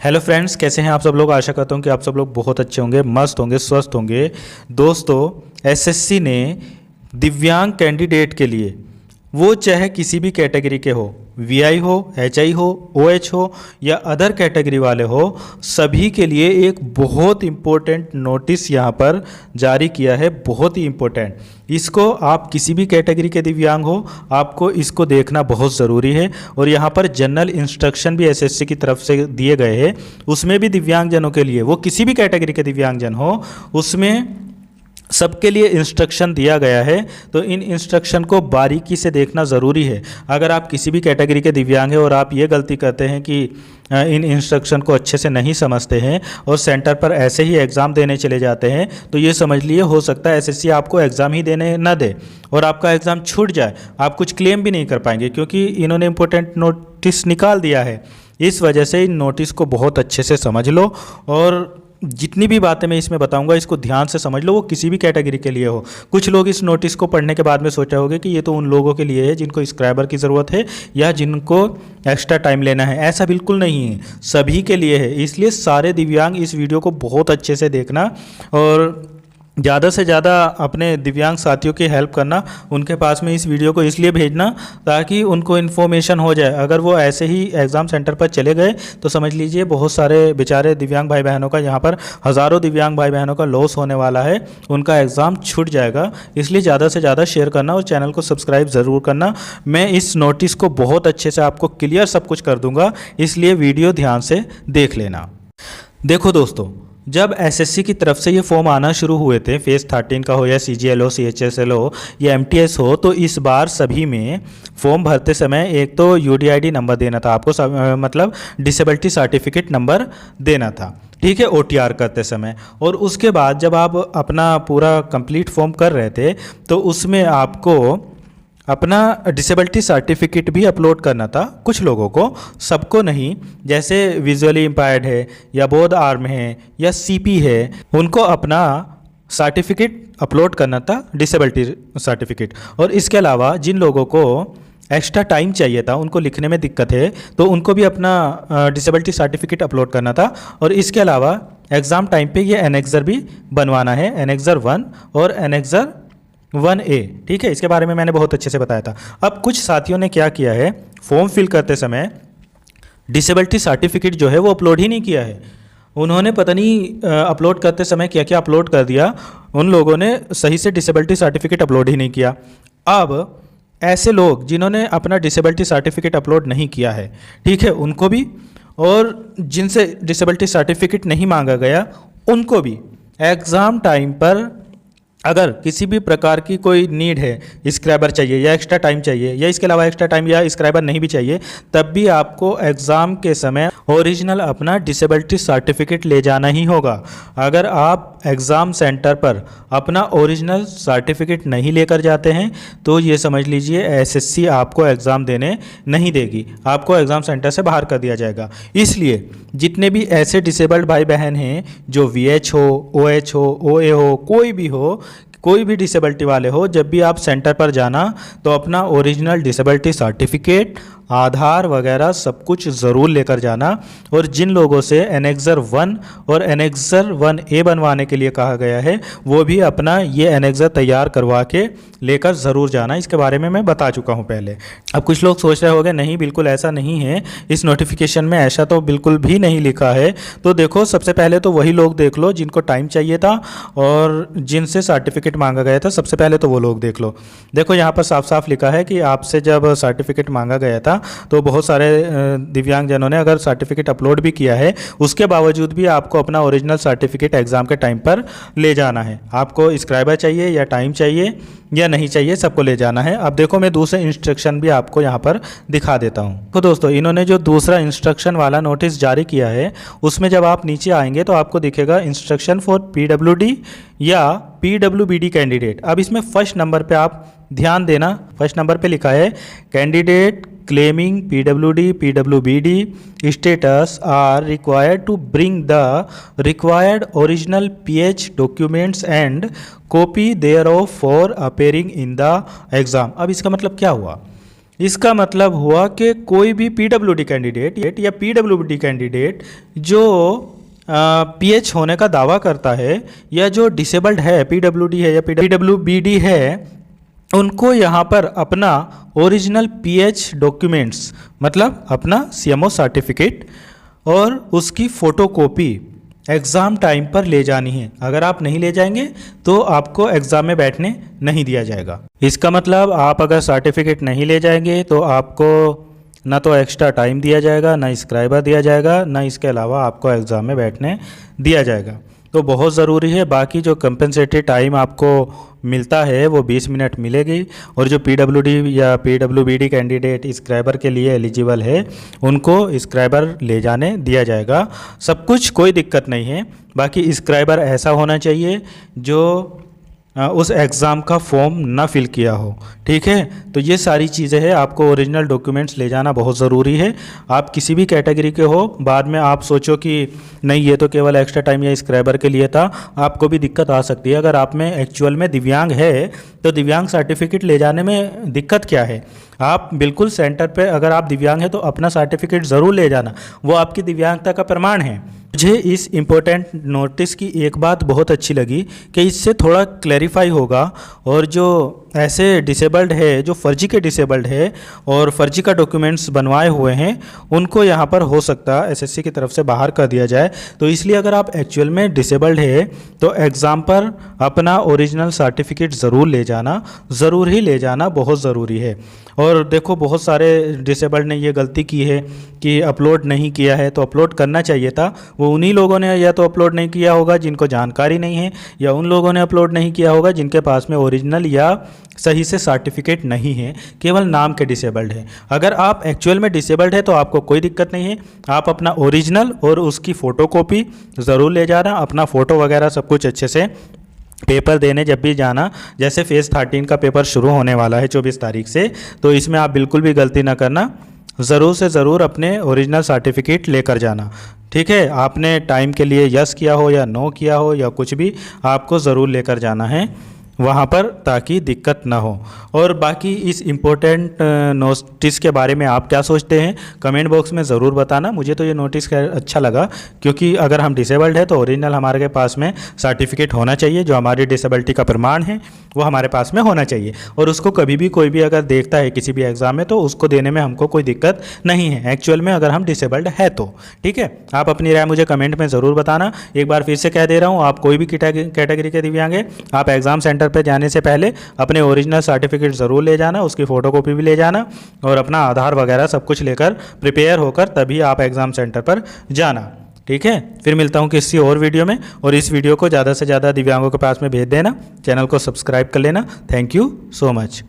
Hello friends, कैसे हैं आप सब लोग। आशा करता हूं कि आप सब लोग बहुत अच्छे होंगे, मस्त होंगे, स्वस्थ होंगे। दोस्तों, एसएससी ने दिव्यांग कैंडिडेट के लिए, वो चाहे किसी भी कैटेगरी के हो, वीआई हो, एचआई हो, ओएच हो या अदर कैटेगरी वाले हो, सभी के लिए एक बहुत इम्पोर्टेंट नोटिस यहाँ पर जारी किया है। बहुत ही इम्पोर्टेंट। इसको आप किसी भी कैटेगरी के दिव्यांग हो, आपको इसको देखना बहुत ज़रूरी है। और यहाँ पर जनरल इंस्ट्रक्शन भी एसएससी की तरफ से दिए गए हैं, उसमें भी दिव्यांगजनों के लिए, वो किसी भी कैटेगरी के दिव्यांगजन हो, उसमें सबके लिए इंस्ट्रक्शन दिया गया है। तो इन इंस्ट्रक्शन को बारीकी से देखना ज़रूरी है। अगर आप किसी भी कैटेगरी के दिव्यांग हैं और आप ये गलती करते हैं कि इन इंस्ट्रक्शन को अच्छे से नहीं समझते हैं और सेंटर पर ऐसे ही एग्ज़ाम देने चले जाते हैं, तो ये समझ लिए हो सकता है एसएससी आपको एग्ज़ाम ही देने न दे और आपका एग्ज़ाम छूट जाए। आप कुछ क्लेम भी नहीं कर पाएंगे क्योंकि इन्होंने इम्पोर्टेंट नोटिस निकाल दिया है। इस वजह से इन नोटिस को बहुत अच्छे से समझ लो और जितनी भी बातें मैं इसमें बताऊंगा इसको ध्यान से समझ लो, वो किसी भी कैटेगरी के लिए हो। कुछ लोग इस नोटिस को पढ़ने के बाद में सोचा होगा कि ये तो उन लोगों के लिए है जिनको स्क्राइबर की ज़रूरत है या जिनको एक्स्ट्रा टाइम लेना है। ऐसा बिल्कुल नहीं है, सभी के लिए है। इसलिए सारे दिव्यांग इस वीडियो को बहुत अच्छे से देखना और ज़्यादा से ज़्यादा अपने दिव्यांग साथियों की हेल्प करना, उनके पास में इस वीडियो को इसलिए भेजना ताकि उनको इन्फॉर्मेशन हो जाए। अगर वो ऐसे ही एग्ज़ाम सेंटर पर चले गए तो समझ लीजिए बहुत सारे बेचारे दिव्यांग भाई बहनों का, यहाँ पर हज़ारों दिव्यांग भाई बहनों का लॉस होने वाला है, उनका एग्ज़ाम छूट जाएगा। इसलिए ज़्यादा से ज़्यादा शेयर करना और चैनल को सब्सक्राइब ज़रूर करना। मैं इस नोटिस को बहुत अच्छे से आपको क्लियर सब कुछ कर दूँगा, इसलिए वीडियो ध्यान से देख लेना। देखो दोस्तों, जब एसएससी की तरफ से ये फॉर्म आना शुरू हुए थे, फेज़ 13 का हो या सीजीएल हो, सीएचएसएल हो या एमटीएस हो, तो इस बार सभी में फॉर्म भरते समय एक तो यूडीआईडी नंबर देना था आपको, मतलब डिसेबिलिटी सर्टिफिकेट नंबर देना था, ठीक है, ओटीआर करते समय। और उसके बाद जब आप अपना पूरा कंप्लीट फॉर्म कर रहे थे तो उसमें आपको अपना डिसेबिलिटी सर्टिफिकेट भी अपलोड करना था। कुछ लोगों को, सबको नहीं, जैसे विजुअली इम्पायर्ड है या बोध आर्म है या सीपी है, उनको अपना सर्टिफिकेट अपलोड करना था, डिसेबिलिटी सर्टिफिकेट। और इसके अलावा जिन लोगों को एक्स्ट्रा टाइम चाहिए था, उनको लिखने में दिक्कत है, तो उनको भी अपना डिसेबिलिटी सर्टिफिकेट अपलोड करना था। और इसके अलावा एग्ज़ाम टाइम पे ये एनेक्सर भी बनवाना है, एनेक्सर 1 और एनेक्सर 1A, ठीक है। इसके बारे में मैंने बहुत अच्छे से बताया था। अब कुछ साथियों ने क्या किया है, फॉर्म फिल करते समय डिसेबिलिटी सर्टिफिकेट जो है वो अपलोड ही नहीं किया है। उन्होंने पता नहीं अपलोड करते समय क्या क्या अपलोड कर दिया, उन लोगों ने सही से डिसेबिलिटी सर्टिफिकेट अपलोड ही नहीं किया। अब ऐसे लोग जिन्होंने अपना डिसेबिलिटी सर्टिफिकेट अपलोड नहीं किया है, ठीक है, उनको भी, और जिनसे डिसेबिलिटी सर्टिफिकेट नहीं मांगा गया उनको भी एग्ज़ाम टाइम पर अगर किसी भी प्रकार की कोई नीड है, स्क्राइबर चाहिए या एक्स्ट्रा टाइम चाहिए या इसके अलावा एक्स्ट्रा टाइम या स्क्राइबर नहीं भी चाहिए, तब भी आपको एग्ज़ाम के समय ओरिजिनल अपना डिसेबिलिटी सर्टिफिकेट ले जाना ही होगा। अगर आप एग्ज़ाम सेंटर पर अपना ओरिजिनल सर्टिफिकेट नहीं लेकर जाते हैं तो ये समझ लीजिए एसएससी आपको एग्ज़ाम देने नहीं देगी, आपको एग्ज़ाम सेंटर से बाहर कर दिया जाएगा। इसलिए जितने भी ऐसे डिसेबल्ड भाई बहन हैं जो वीएच हो, ओएच हो, ओए हो, कोई भी हो, कोई भी डिसेबिलिटी वाले हो, जब भी आप सेंटर पर जाना तो अपना ओरिजिनल डिसेबिलिटी सर्टिफिकेट, आधार वगैरह सब कुछ ज़रूर लेकर जाना। और जिन लोगों से एनेक्सर 1 और एनेक्सर 1A बनवाने के लिए कहा गया है, वो भी अपना ये एनेक्सर तैयार करवा के लेकर ज़रूर जाना। इसके बारे में मैं बता चुका हूँ पहले। अब कुछ लोग सोच रहे होंगे नहीं, बिल्कुल ऐसा नहीं है, इस नोटिफिकेशन में ऐसा तो बिल्कुल भी नहीं लिखा है। तो देखो, सबसे पहले तो वही लोग देख लो जिनको टाइम चाहिए था और जिनसे सर्टिफिकेट मांगा गया था, सबसे पहले तो वो लोग देख लो। देखो यहाँ पर साफ साफ लिखा है कि आपसे जब सर्टिफिकेट मांगा गया था तो बहुत सारे दिव्यांगजनों ने अगर सर्टिफिकेट अपलोड भी किया है, उसके बावजूद भी आपको अपना ओरिजिनल सर्टिफिकेट एग्ज़ाम के टाइम पर ले जाना है। आपको स्क्राइबर चाहिए या टाइम चाहिए या नहीं चाहिए, सबको ले जाना है। अब देखो, मैं दूसरे इंस्ट्रक्शन भी आपको यहाँ पर दिखा देता हूँ। तो दोस्तों, इन्होंने जो दूसरा इंस्ट्रक्शन वाला नोटिस जारी किया है, उसमें जब आप नीचे आएंगे तो आपको दिखेगा इंस्ट्रक्शन फॉर पीडब्ल्यूडी या पीडब्ल्यूबीडी कैंडिडेट। अब इसमें फर्स्ट नंबर पे आप ध्यान देना, फर्स्ट नंबर पे लिखा है candidate claiming PWD, PWBD status are required to bring the required original PH documents and copy thereof for appearing in the exam। अब इसका मतलब क्या हुआ इसका मतलब हुआ कि कोई भी पीडब्ल्यूडी कैंडिडेट या पीडब्ल्यूडी कैंडिडेट जो पीएच होने का दावा करता है या जो डिसेबल्ड है, पीडब्ल्यूडी है या पीडब्ल्यूबीडी है, उनको यहाँ पर अपना ओरिजिनल पीएच डॉक्यूमेंट्स मतलब अपना सीएमओ सर्टिफिकेट और उसकी फ़ोटोकॉपी एग्ज़ाम टाइम पर ले जानी है। अगर आप नहीं ले जाएंगे तो आपको एग्ज़ाम में बैठने नहीं दिया जाएगा। इसका मतलब आप अगर सर्टिफिकेट नहीं ले जाएंगे तो आपको ना तो एक्स्ट्रा टाइम दिया जाएगा, ना स्क्राइबर दिया जाएगा, ना इसके अलावा आपको एग्ज़ाम में बैठने दिया जाएगा। तो बहुत ज़रूरी है। बाकी जो कंपनसेटरी टाइम आपको मिलता है वो 20 मिनट मिलेगी, और जो पीडब्ल्यूडी या पीडब्ल्यूबीडी कैंडिडेट स्क्राइबर के लिए एलिजिबल है उनको स्क्राइबर ले जाने दिया जाएगा। सब कुछ कोई दिक्कत नहीं है। बाकी स्क्राइबर ऐसा होना चाहिए जो उस एग्ज़ाम का फॉर्म ना फिल किया हो। ठीक है, तो ये सारी चीज़ें हैं। आपको ओरिजिनल डॉक्यूमेंट्स ले जाना बहुत ज़रूरी है। आप किसी भी कैटेगरी के हो, बाद में आप सोचो कि नहीं ये तो केवल एक्स्ट्रा टाइम या स्क्राइबर के लिए था, आपको भी दिक्कत आ सकती है। अगर आप में एक्चुअल में दिव्यांग है तो दिव्यांग सर्टिफिकेट ले जाने में दिक्कत क्या है? आप बिल्कुल सेंटर पे अगर आप दिव्यांग हैं तो अपना सर्टिफिकेट ज़रूर ले जाना, वो आपकी दिव्यांगता का प्रमाण है। मुझे इस इम्पोर्टेंट नोटिस की एक बात बहुत अच्छी लगी कि इससे थोड़ा क्लैरिफाई होगा, और जो ऐसे डिसेबल्ड है, जो फर्जी के डिसेबल्ड है और फर्जी का डॉक्यूमेंट्स बनवाए हुए हैं, उनको यहाँ पर हो सकता है एसएससी की तरफ से बाहर कर दिया जाए। तो इसलिए अगर आप एक्चुअल में डिसेबल्ड है तो एग्ज़ाम पर अपना ओरिजिनल सर्टिफिकेट ज़रूर ले जाना, ज़रूर ही ले जाना, बहुत ज़रूरी है। और देखो बहुत सारे डिसेबल्ड ने ये गलती की है कि अपलोड नहीं किया है, तो अपलोड करना चाहिए था। वो उन्हीं लोगों ने या तो अपलोड नहीं किया होगा जिनको जानकारी नहीं है, या उन लोगों ने अपलोड नहीं किया होगा जिनके पास में ओरिजिनल या सही से सर्टिफिकेट नहीं है, केवल नाम के डिसेबल्ड है। अगर आप एक्चुअल में डिसेबल्ड है तो आपको कोई दिक्कत नहीं है। आप अपना ओरिजिनल और उसकी फ़ोटोकॉपी ज़रूर ले जाना, अपना फ़ोटो वगैरह सब कुछ अच्छे से पेपर देने जब भी जाना। जैसे फेज़ 13 का पेपर शुरू होने वाला है 24 तारीख से, तो इसमें आप बिल्कुल भी गलती ना करना, ज़रूर से ज़रूर अपने ओरिजिनल सर्टिफिकेट लेकर जाना। ठीक है, आपने टाइम के लिए यस किया हो या नो किया हो या कुछ भी, आपको ज़रूर लेकर जाना है वहाँ पर, ताकि दिक्कत ना हो। और बाकी इस इम्पोर्टेंट नोटिस के बारे में आप क्या सोचते हैं कमेंट बॉक्स में ज़रूर बताना। मुझे तो ये नोटिस अच्छा लगा, क्योंकि अगर हम डिसेबल्ड है तो ओरिजिनल हमारे के पास में सर्टिफिकेट होना चाहिए, जो हमारी डिसेबिलिटी का प्रमाण है वो हमारे पास में होना चाहिए। और उसको कभी भी कोई भी अगर देखता है किसी भी एग्ज़ाम में तो उसको देने में हमको कोई दिक्कत नहीं है, एक्चुअल में अगर हम डिसेबल्ड है तो। ठीक है, आप अपनी राय मुझे कमेंट में ज़रूर बताना। एक बार फिर से कह दे रहा हूँ, आप कोई भी कैटेगरी के दिव्यांग हैं, आप एग्ज़ाम सेंटर पे जाने से पहले अपने ओरिजिनल सर्टिफिकेट ज़रूर ले जाना, उसकी फ़ोटोकॉपी भी ले जाना, और अपना आधार वगैरह सब कुछ लेकर प्रिपेयर होकर तभी आप एग्ज़ाम सेंटर पर जाना। ठीक है, फिर मिलता हूँ किसी और वीडियो में, और इस वीडियो को ज़्यादा से ज़्यादा दिव्यांगों के पास में भेज देना, चैनल को सब्सक्राइब कर लेना। Thank you so much.